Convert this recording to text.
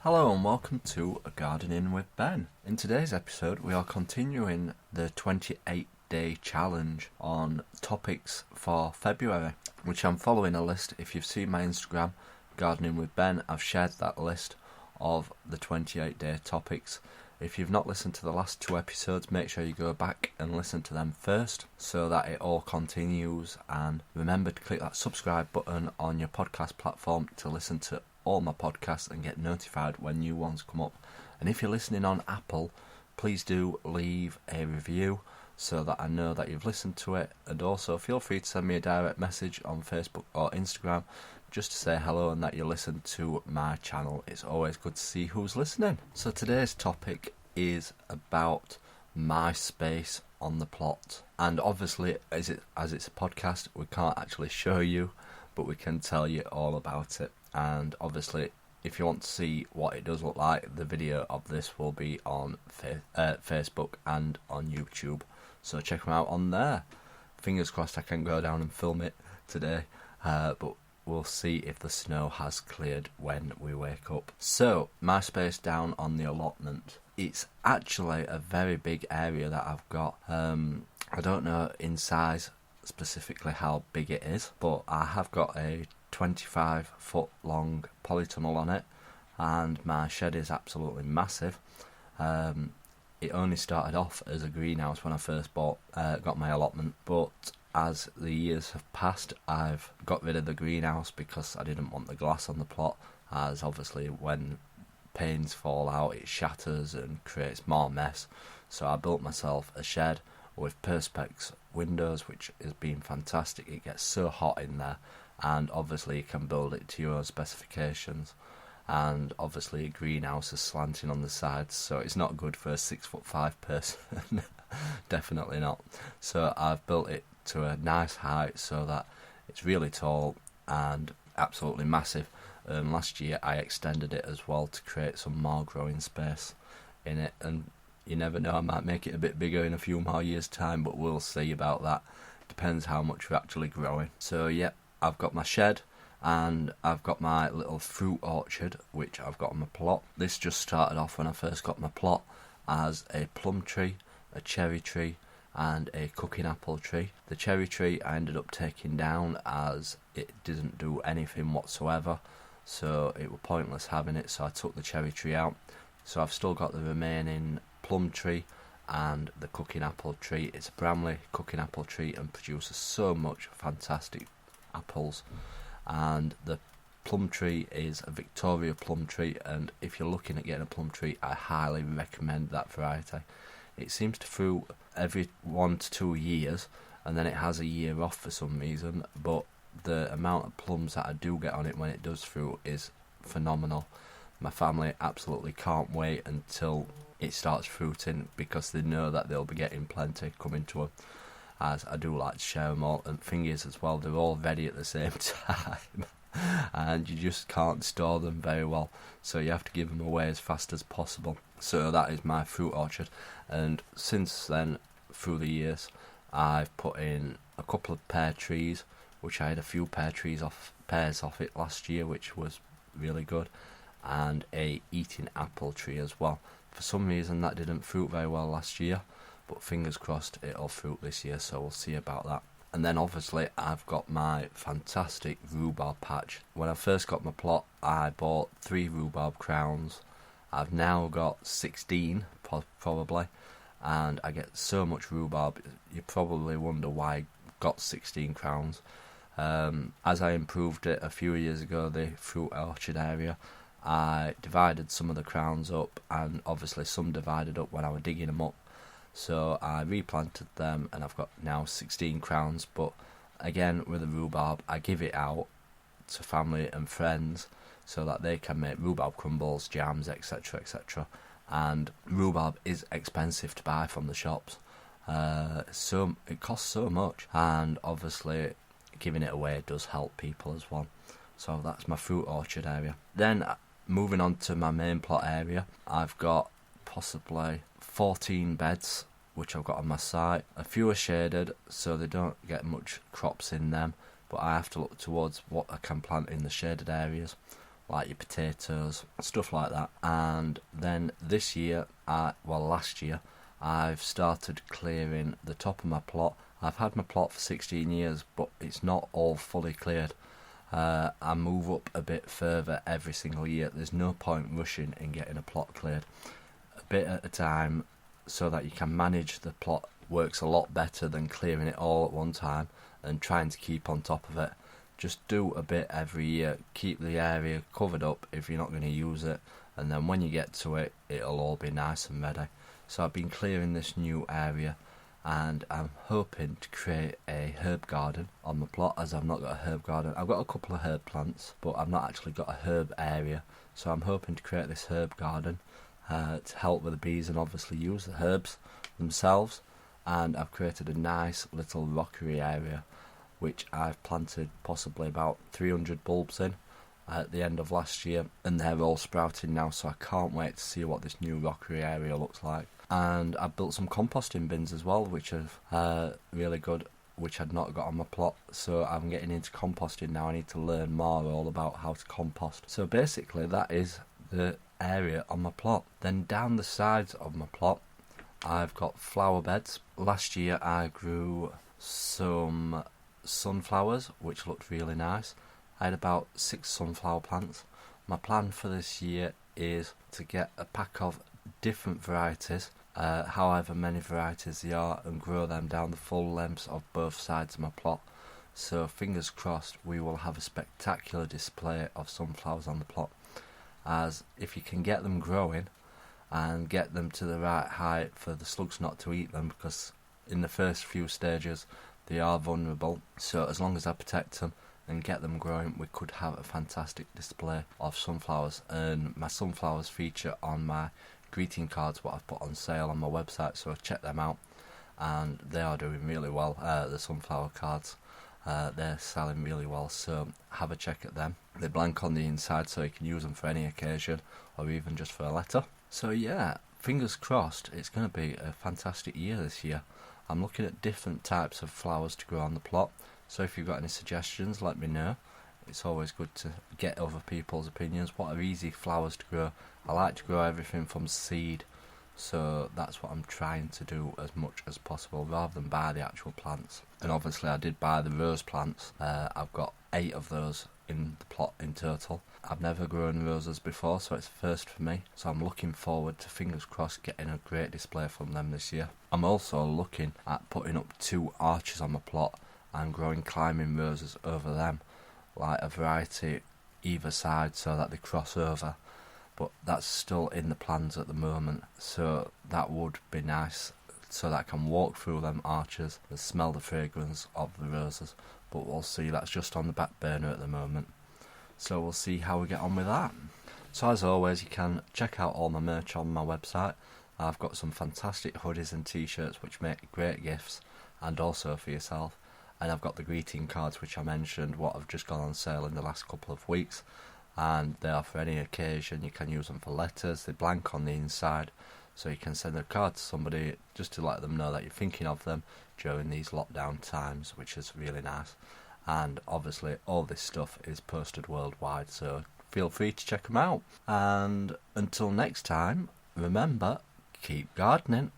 Hello and welcome to Gardening with Ben. In today's episode we are continuing the 28-day challenge on topics for February, which I'm following a list. If you've seen my Instagram, Gardening with Ben, I've shared that list of the 28-day topics. If you've not listened to the last two episodes, make sure you go back and listen to them first so that it all continues, and remember to click that subscribe button on your podcast platform to listen to all my podcasts and get notified when new ones come up. And if you're listening on Apple, please do leave a review so that I know that you've listened to it, and also feel free to send me a direct message on Facebook or Instagram just to say hello and that you listen to my channel. It's always good to see who's listening. So today's topic is about my space on the plot, and obviously as it's a podcast we can't actually show you, but we can tell you all about it. And obviously if you want to see what it does look like, the video of this will be on Facebook and on YouTube, so check them out on there. Fingers crossed I can go down and film it today, but we'll see if the snow has cleared when we wake up. So my space down on the allotment, it's actually a very big area that I've got. I don't know in size specifically how big it is, but I have got a 25-foot long polytunnel on it, and my shed is absolutely massive. It only started off as a greenhouse when I first got my allotment, but as the years have passed I've got rid of the greenhouse because I didn't want the glass on the plot, as obviously when panes fall out it shatters and creates more mess. So I built myself a shed with perspex windows, which has been fantastic. It gets so hot in there, and obviously you can build it to your own specifications, and obviously a greenhouse is slanting on the sides, so it's not good for a 6'5" person. Definitely not. So I've built it to a nice height so that it's really tall and absolutely massive. Last year I extended it as well to create some more growing space in it, and you never know, I might make it a bit bigger in a few more years time, but we'll see about that. Depends how much we're actually growing. So yeah, I've got my shed and I've got my little fruit orchard which I've got on my plot. This just started off when I first got my plot as a plum tree, a cherry tree and a cooking apple tree. The cherry tree I ended up taking down as it didn't do anything whatsoever, so it was pointless having it, so I took the cherry tree out. So I've still got the remaining plum tree and the cooking apple tree. It's a Bramley cooking apple tree and produces so much fantastic apples. And the plum tree is a Victoria plum tree, and if you're looking at getting a plum tree I highly recommend that variety. It seems to fruit every 1 to 2 years, and then it has a year off for some reason, but the amount of plums that I do get on it when it does fruit is phenomenal. My family absolutely can't wait until it starts fruiting because they know that they'll be getting plenty coming to them, as I do like to share them all. And thing is as well, they're all ready at the same time and you just can't store them very well, so you have to give them away as fast as possible. So that is my fruit orchard, and since then through the years I've put in a couple of pear trees, which I had a few pears off it last year, which was really good, and a eating apple tree as well. For some reason that didn't fruit very well last year, but fingers crossed it'll fruit this year, so we'll see about that. And then obviously I've got my fantastic rhubarb patch. When I first got my plot I bought 3 rhubarb crowns. I've now got 16 probably, and I get so much rhubarb you probably wonder why I got 16 crowns. As I improved it a few years ago, the fruit orchard area, I divided some of the crowns up, and obviously some divided up when I was digging them up, so I replanted them and I've got now 16 crowns. But again with the rhubarb I give it out to family and friends so that they can make rhubarb crumbles, jams, etc, etc. And rhubarb is expensive to buy from the shops, so it costs so much, and obviously giving it away does help people as well. So that's my fruit orchard area. Then moving on to my main plot area, I've got possibly 14 beds which I've got on my site. A few are shaded so they don't get much crops in them, but I have to look towards what I can plant in the shaded areas. like your potatoes, stuff like that. And then this year, last year, I've started clearing the top of my plot. I've had my plot for 16 years, but it's not all fully cleared. I move up a bit further every single year. There's no point rushing in getting a plot cleared. A bit at a time, so that you can manage the plot, works a lot better than clearing it all at one time and trying to keep on top of it. Just do a bit every year, keep the area covered up if you're not going to use it, and then when you get to it, it'll all be nice and ready. So I've been clearing this new area, and I'm hoping to create a herb garden on the plot, as I've not got a herb garden. I've got a couple of herb plants, but I've not actually got a herb area, so I'm hoping to create this herb garden to help with the bees and obviously use the herbs themselves. And I've created a nice little rockery area which I've planted possibly about 300 bulbs in at the end of last year, and they're all sprouting now, so I can't wait to see what this new rockery area looks like. And I've built some composting bins as well, which are really good, which I'd not got on my plot, so I'm getting into composting now. I need to learn more all about how to compost. So basically that is the area on my plot. Then down the sides of my plot I've got flower beds. Last year I grew some sunflowers, which looked really nice. I had about 6 sunflower plants. My plan for this year is to get a pack of different varieties, however many varieties there are, and grow them down the full lengths of both sides of my plot. So fingers crossed we will have a spectacular display of sunflowers on the plot, as if you can get them growing and get them to the right height for the slugs not to eat them, because in the first few stages they are vulnerable. So as long as I protect them and get them growing, we could have a fantastic display of sunflowers. And my sunflowers feature on my greeting cards, what I've put on sale on my website, so check them out, and they are doing really well. The sunflower cards, they're selling really well, so have a check at them. They're blank on the inside, so you can use them for any occasion or even just for a letter. So yeah, fingers crossed, it's going to be a fantastic year this year. I'm looking at different types of flowers to grow on the plot, so if you've got any suggestions, let me know. It's always good to get other people's opinions. What are easy flowers to grow? I like to grow everything from seed, so that's what I'm trying to do as much as possible, rather than buy the actual plants. And obviously I did buy the rose plants. I've got 8 of those in the plot in total. I've never grown roses before, so it's a first for me, so I'm looking forward to, fingers crossed, getting a great display from them this year. I'm also looking at putting up 2 arches on my plot and growing climbing roses over them, like a variety either side, so that they cross over, but that's still in the plans at the moment, so that would be nice, so that I can walk through them arches and smell the fragrance of the roses. But we'll see, that's just on the back burner at the moment, so we'll see how we get on with that. So as always, you can check out all my merch on my website. I've got some fantastic hoodies and t-shirts which make great gifts, and also for yourself. And I've got the greeting cards which I mentioned, what have just gone on sale in the last couple of weeks, and they are for any occasion. You can use them for letters, they're blank on the inside, so you can send a card to somebody just to let them know that you're thinking of them during these lockdown times, which is really nice. And obviously all this stuff is posted worldwide, so feel free to check them out. And until next time, remember, keep gardening.